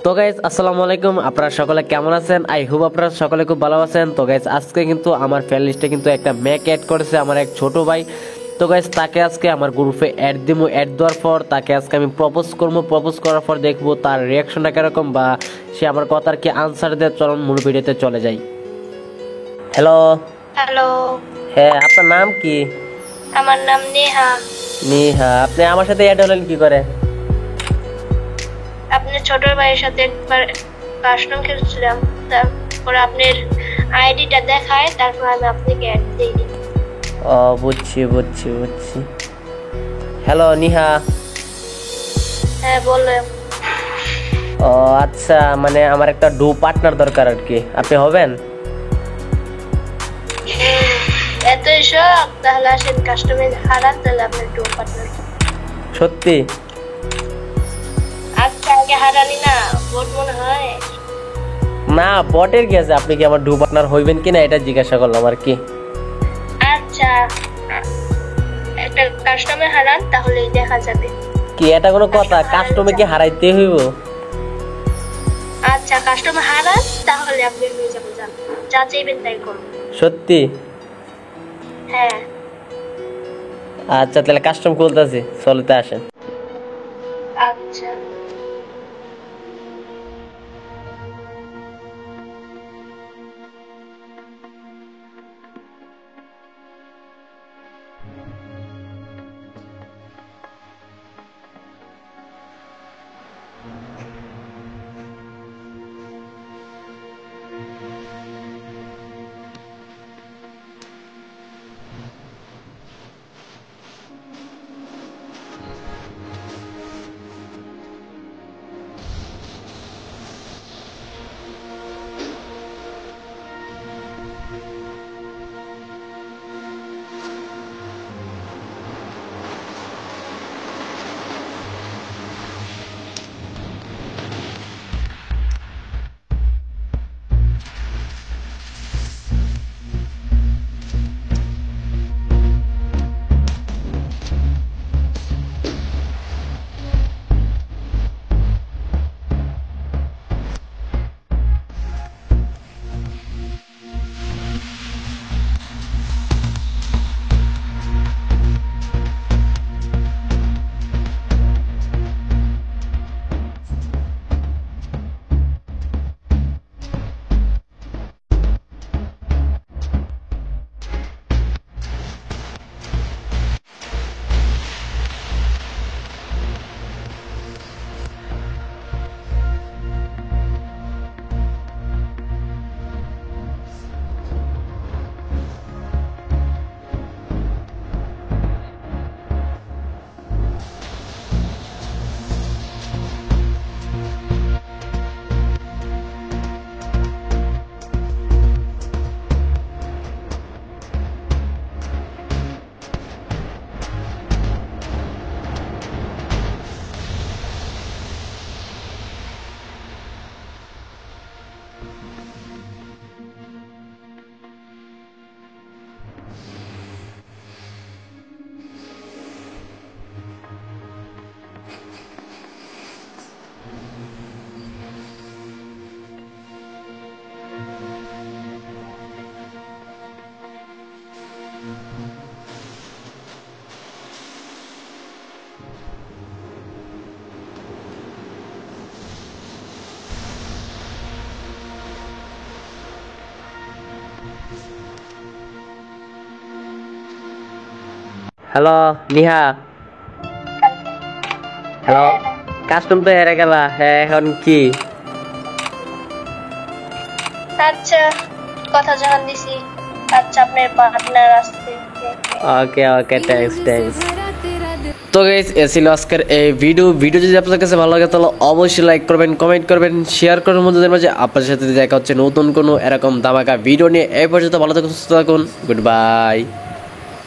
তো গাইজ আসসালামু আলাইকুম, আপনারা সকলে কেমন আছেন? আই হোপ আপনারা সকলে খুব ভালো আছেন। তো গাইজ আজকে কিন্তু আমার ফ্রেন্ড লিস্টে কিন্তু একটা ম্যাক অ্যাড করেছে আমার এক ছোট ভাই। তো গাইজ তাকে আজকে আমার গ্রুপে অ্যাড দিব। অ্যাড দেওয়ার পর তাকে আজকে আমি প্রপোজ করবো। প্রপোজ করার পর দেখবো তার রিয়াকশনটা কিরকম বা সে আমার কথার কি আনসার দেয়। চলুন মূল ভিডিওতে চলে যাই। হ্যালো হ্যালো, হ্যাঁ, আপনার নাম কি? আমার নাম নেহা। নেহা, আপনি আমার সাথে অ্যাড হলেন কি করে? আপনার ছোট ভাইয়ের সাথে একবার কাস্টম খেলছিলাম, তারপর আপনার আইডিটা দেখায়, তারপর আমি আপনাকে অ্যাড দিয়ে দিই। ও বুঝছি বুঝছি বুঝছি। হ্যালো নিহা। হ্যাঁ বললাম। ও আচ্ছা, মানে আমার একটা ডু পার্টনার দরকার আর কি, আপনি হবেন? এতই শখ, তাহলে আসেন কাস্টমে হারান, তাহলে আপনার টু পার্টনার। সত্যি? আচ্ছা আগে হারানি না, বোট মনে হয়। না বটের কি আছে, আপনি কি আমার ডু পার্টনার হইবেন কিনা এটা জিজ্ঞাসা করলাম আর কি। আচ্ছা, একটা কাস্টমে হারান, তাহলেই দেখা যাবে। কি এটা কোনো কথা? কাস্টমে কি হারাইতে হইব? আচ্ছা কাস্টমে হারান, তাহলে আপনি হয়ে যাবেন, যা চাইবেন তাই করুন। সত্যি? হ্যাঁ আচ্ছা তাহলে কাস্টম খুলতেছি, চলতে আসেন। আচ্ছা। হ্যালো নিহা। হ্যালো, কাস্টম তো হেরে গেলা, হ্যাঁ এখন কি? আচ্ছা কথা জানান দিছি। আচ্ছা আপনার পার্টনার আসছে। ওকে ওকে, থ্যাঙ্কস থ্যাঙ্কস। তো গাইস এ ছিল আজকের এই ভিডিও। যদি আপনাদের কাছে ভালো লাগে তাহলে অবশ্যই লাইক করবেন, কমেন্ট করবেন, শেয়ার করবেন বন্ধুদের মাঝে। আপনার সাথে দেখা হচ্ছে নতুন কোনো এরকম ধামাকা ভিডিও নিয়ে। এই পর্যন্ত ভালো থাকুন, সুস্থ থাকুন, গুড বাই।